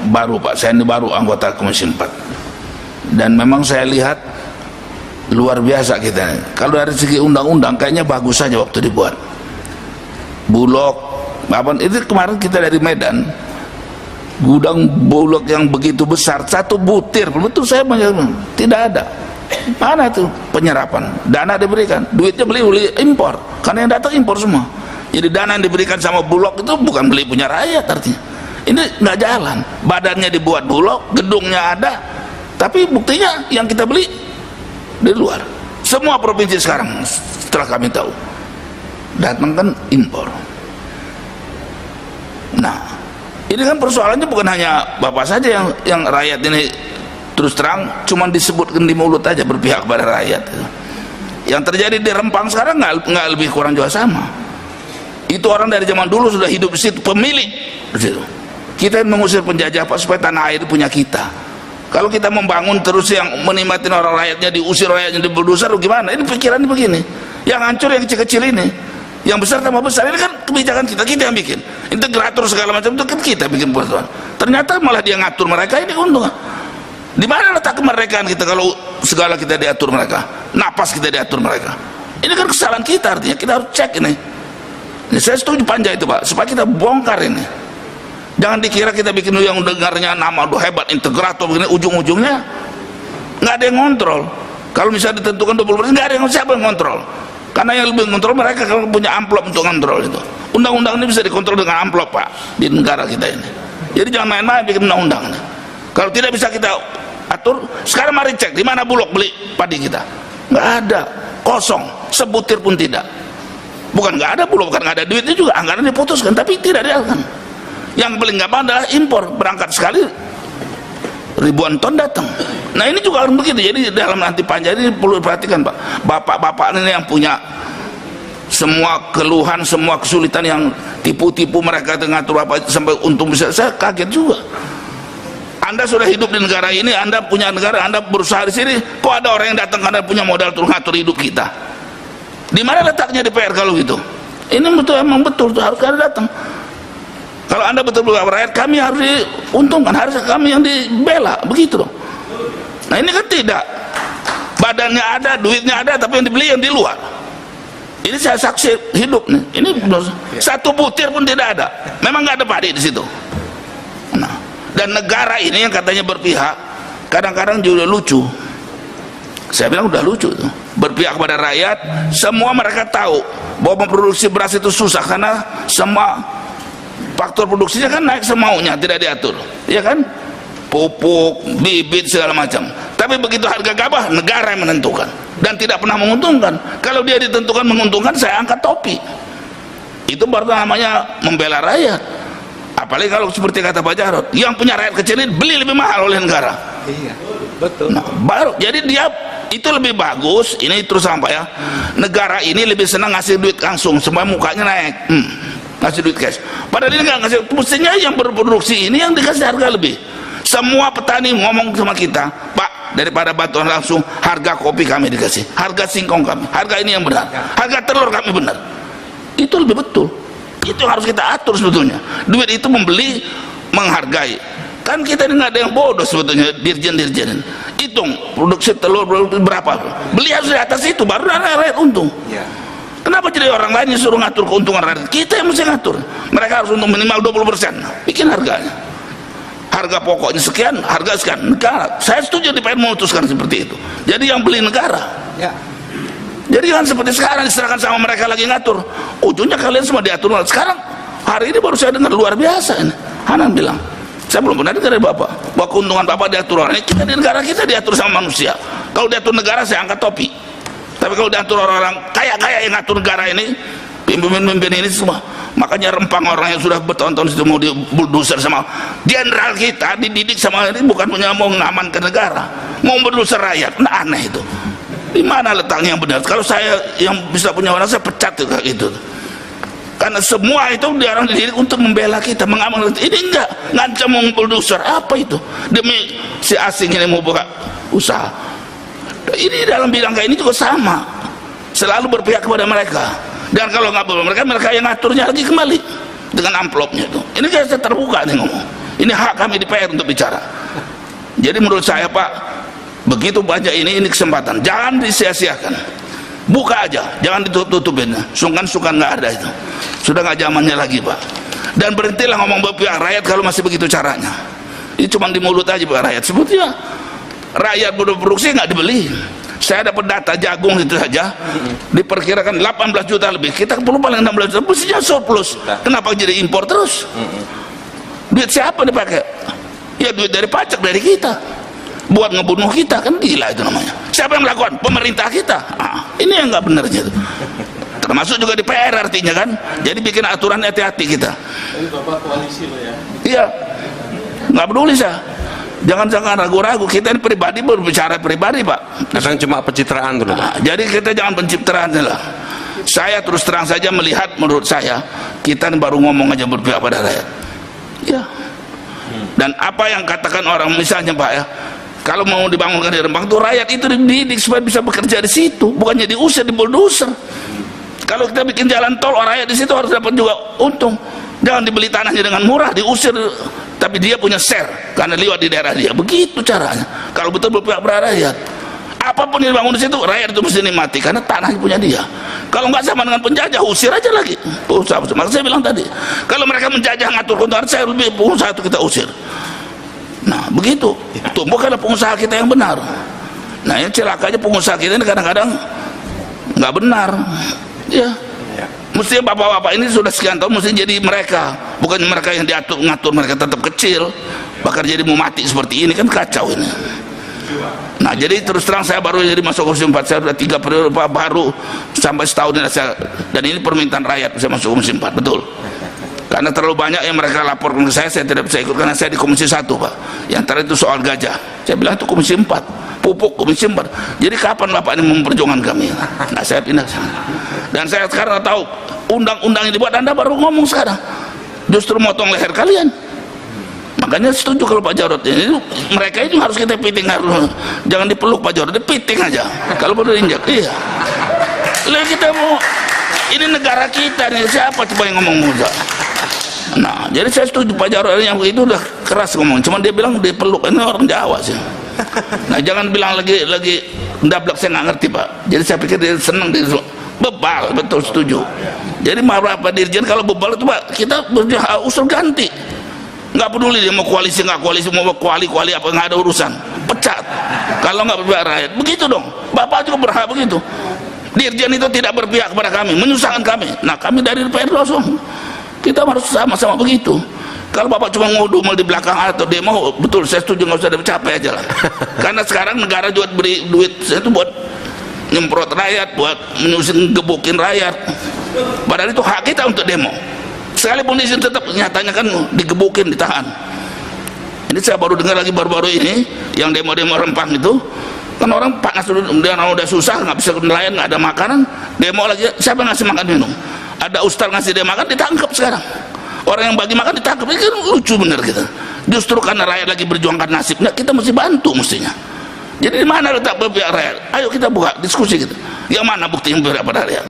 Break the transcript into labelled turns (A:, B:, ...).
A: baru Pak, saya ini baru anggota Komisi 4 dan memang saya lihat luar biasa kita. Kalau dari segi undang-undang kayaknya bagus saja waktu dibuat. Bulog, apa itu kemarin kita dari Medan, gudang Bulog yang begitu besar, satu butir, betul saya tidak ada. Mana itu penyerapan? Dana diberikan, duitnya beli impor, karena yang datang impor semua. Jadi dana yang diberikan sama Bulog itu bukan beli punya rakyat artinya. Ini nggak jalan. Badannya dibuat Bulog, gedungnya ada, tapi buktinya yang kita beli di luar. Semua provinsi sekarang setelah kami tahu datang kan impor. Nah, ini kan persoalannya bukan hanya Bapak saja yang rakyat ini terus terang cuman disebutkan di mulut aja berpihak pada rakyat. Yang terjadi di Rempang sekarang nggak lebih kurang juga sama. Itu orang dari zaman dulu sudah hidup di situ, pemilik di situ. Kita mengusir penjajah Pak supaya tanah air punya kita. Kalau kita membangun terus yang menikmatin orang rakyatnya, diusir rakyatnya, dibulldozer, gimana? Ini pikirannya begini. Yang hancur yang kecil-kecil ini, yang besar tambah besar. Ini kan kebijakan kita yang bikin. Integrator segala macam itu kan kita bikin peraturan. Ternyata malah dia ngatur mereka, ini untung. Di mana letak kemerdekaan kita kalau segala kita diatur mereka, napas kita diatur mereka? Ini kan kesalahan kita, artinya kita harus cek ini. Saya setuju panja itu Pak, supaya kita bongkar ini. Jangan dikira kita bikin yang dengarnya nama udah hebat integrator begini, ujung-ujungnya nggak ada yang ngontrol. Kalau misalnya ditentukan 20%, nggak ada yang siapa yang ngontrol. Karena yang lebih ngontrol mereka kalau punya amplop untuk ngontrol itu. Undang-undang ini bisa dikontrol dengan amplop Pak di negara kita ini. Jadi jangan main-main bikin undang-undang. Kalau tidak bisa kita atur, sekarang mari cek di mana Bulog beli padi kita. Nggak ada, kosong, sebutir pun tidak. Bukan nggak ada Bulog, bukan nggak ada duitnya juga, anggaran diputuskan, tapi tidak dilakukan. Yang paling gampang adalah impor, berangkat sekali ribuan ton datang. Nah ini juga harus begitu. Jadi dalam nanti panja ini perlu diperhatikan Pak. Bapak-bapak ini yang punya semua keluhan, semua kesulitan yang tipu-tipu mereka ngatur apa sampai untung bisa. Saya kaget juga. Anda sudah hidup di negara ini, Anda punya negara, Anda berusaha di sini, kok ada orang yang datang karena punya modal untuk ngatur hidup kita? Di mana letaknya DPR kalau gitu? Ini betul, emang betul harus ada datang. Kalau Anda betul-betul rakyat, kami harus diuntungkan, harus kami yang dibela, begitu dong. Nah ini kan tidak, badannya ada, duitnya ada, tapi yang dibeli yang di luar. Ini saya saksi hidup nih. Ini satu butir pun tidak ada. Memang nggak ada padi di situ. Nah, dan negara ini yang katanya berpihak, kadang-kadang juga lucu. Saya bilang udah lucu tuh. Berpihak kepada rakyat, semua mereka tahu bahwa memproduksi beras itu susah karena semua faktor produksinya kan naik semaunya, tidak diatur, ya kan? Pupuk, bibit segala macam. Tapi begitu harga gabah, negara yang menentukan dan tidak pernah menguntungkan. Kalau dia ditentukan menguntungkan, saya angkat topi. Itu baru namanya membela rakyat. Apalagi kalau seperti kata Pak Jarod, yang punya rakyat kecil ini beli lebih mahal oleh negara.
B: Iya, betul.
A: Nah, baru jadi dia itu lebih bagus. Ini terus sampai ya, negara ini lebih senang ngasih duit langsung, semua mukanya naik. Ngasih duit cash. Padahal ini nggak ngasih, mestinya yang berproduksi ini yang dikasih harga lebih. Semua petani ngomong sama kita, Pak, daripada bantuan langsung, harga kopi kami dikasih, harga singkong kami, harga ini yang benar, harga telur kami benar. Itu lebih betul. Itu harus kita atur sebetulnya. Duit itu membeli, menghargai. Kan kita ini nggak ada yang bodoh sebetulnya, dirjen-dirjen. Hitung produksi telur berapa, beli harus di atas itu, baru rakyat untung. Kenapa jadi orang lain yang suruh ngatur keuntungan rakyat? Kita yang mesti ngatur. Mereka harus untung minimal 20%. Bikin harganya. Harga pokoknya sekian, harga sekian. Negara. Saya setuju DPR memutuskan seperti itu. Jadi yang beli negara. Ya. Jadi kan seperti sekarang diserahkan sama mereka lagi ngatur. Ujungnya kalian semua diatur. Sekarang hari ini baru saya dengar luar biasa ini. Hanan bilang, saya belum pernah dengar dari Bapak bahwa keuntungan Bapak diatur orang. Kita di negara kita diatur sama manusia. Kalau diatur negara saya angkat topi. Tapi kalau diatur orang-orang kaya-kaya yang ngatur negara ini, pimpin-pimpin ini semua, makanya Rempang orang yang sudah bertahun-tahun itu mau dibulldozer sama jenderal kita, dididik sama ini bukan punya mau mengamankan negara, mau berdoser rakyat. Nah aneh itu. Di mana letaknya yang benar? Kalau saya yang bisa punya orang, saya pecat tuh kayak gitu. Karena semua itu dia orang dididik untuk membela kita, mengamankan. Ini enggak, ngancam mau bulldozer apa itu? Demi si asing ini mau buka usaha. Ini dalam bidang kayak ini juga sama, selalu berpihak kepada mereka. Dan kalau nggak boleh mereka yang ngaturnya lagi kembali dengan amplopnya itu. Ini kayak saya terbuka nih ngomong. Ini hak kami di PR untuk bicara. Jadi menurut saya Pak, begitu banyak ini kesempatan, jangan disia-siakan. Buka aja, jangan ditutup-tutupin. Sungkan-sungkan nggak ada itu. Sudah nggak zamannya lagi Pak. Dan berhentilah ngomong berpihak rakyat kalau masih begitu caranya. Ini cuma di mulut aja Pak rakyat. Sebetulnya rakyat berproduksi nggak dibeli. Saya dapat data jagung itu saja diperkirakan 18 juta lebih. Kita perlu paling 16 juta, mestinya surplus. Kenapa jadi impor terus? Duit siapa dipakai? Ya duit dari pajak dari kita, buat ngebunuh kita, kan gila itu namanya. Siapa yang melakukan? Pemerintah kita. Ini yang nggak benar gitu. Termasuk juga di PR artinya kan. Jadi bikin aturan hati-hati kita.
B: Ini Bapak koalisi loh ya.
A: Iya, nggak peduli saya. Jangan ragu-ragu, kita ini pribadi berbicara pribadi Pak.
C: Kadang cuma pencitraan dulu.
A: Jadi kita jangan pencitraan lah. Saya terus terang saja melihat, menurut saya kita ini baru ngomong aja berpihak pada rakyat. Ya. Dan apa yang katakan orang misalnya Pak ya, kalau mau dibangunkan di Rembang tuh rakyat itu dididik supaya bisa bekerja di situ, bukannya diusir, di bulldozer. Kalau kita bikin jalan tol, orang rakyat di situ harus dapat juga untung. Jangan dibeli tanahnya dengan murah, diusir, tapi dia punya share karena lewat di daerah dia. Begitu caranya. Kalau betul berpihak pada rakyat, apapun yang dibangun di situ, rakyat itu mesti nikmati karena tanahnya punya dia. Kalau nggak sama dengan penjajah, usir aja lagi pengusaha. Maka saya bilang tadi, kalau mereka menjajah ngatur keuntungan, saya lebih pengusaha itu kita usir. Nah begitu, tumbuhkanlah pengusaha kita yang benar. Nah yang celakanya pengusaha kita ini kadang-kadang nggak benar. Ya, mestinya bapak-bapak ini sudah sekian tahun mesti jadi mereka, bukan mereka yang diatur ngatur mereka tetap kecil, bahkan jadi mau mati seperti ini kan kacau ini. Nah jadi terus terang saya baru jadi masuk Komisi 4, saya sudah 3 periode Pak, baru sampai setahun ini saya, dan ini permintaan rakyat saya masuk Komisi 4, betul. Karena terlalu banyak yang mereka laporkan ke saya tidak bisa ikut karena saya di Komisi 1 Pak. Yang terakhir itu soal gajah, saya bilang itu Komisi 4, pupuk Komisi 4. Jadi kapan Bapak ini memperjuangkan kami? Nah saya pindah ke sana. Dan saya sekarang tahu undang-undang yang dibuat, Anda baru ngomong sekarang justru motong leher kalian. Makanya setuju kalau Pak Jarod ini, mereka itu harus kita piting, harus jangan dipeluk Pak Jarod, dipiting aja kalau perlu injak. Iya, lalu kita mau, ini negara kita nih, siapa coba yang ngomong muda? Nah jadi saya setuju Pak Jarod yang itu udah keras ngomong, cuman dia bilang dipeluk, ini orang Jawa sih. Nah jangan bilang lagi ndablak, saya nggak ngerti Pak. Jadi saya pikir dia senang, dia bebal, betul setuju. Jadi beberapa dirjen kalau bebal itu Pak, kita usul ganti. Nggak peduli dia mau koalisi nggak koalisi, mau kuali apa, nggak ada urusan, pecat. Kalau nggak berpihak rakyat, begitu dong. Bapak juga berhak begitu. Dirjen itu tidak berpihak kepada kami, menyusahkan kami. Nah kami dari DPR langsung kita harus sama-sama begitu. Kalau Bapak cuma ngudumel di belakang atau demo, betul saya setuju, nggak usah capek aja lah. Karena sekarang negara juga beri duit itu buat nyemprot rakyat, buat menyusun gebukin rakyat. Padahal itu hak kita untuk demo. Sekalipun di sini tetap nyatanya kan digebukin, ditahan. Ini saya baru dengar lagi baru-baru ini yang demo-demo Rempang itu, kan orang panas udah susah, nggak bisa nelayan, nggak ada makanan, demo lagi. Siapa ngasih makan minum? Ada ustaz ngasih dia makan, ditangkap sekarang. Orang yang bagi makan ditangkap, ini kan lucu bener kita. Justru karena rakyat lagi berjuangkan nasibnya, kita mesti bantu mestinya. Jadi di mana letak berpihak rakyat? Ayo kita buka diskusi gitu. Yang mana bukti yang berpihak pada rakyat?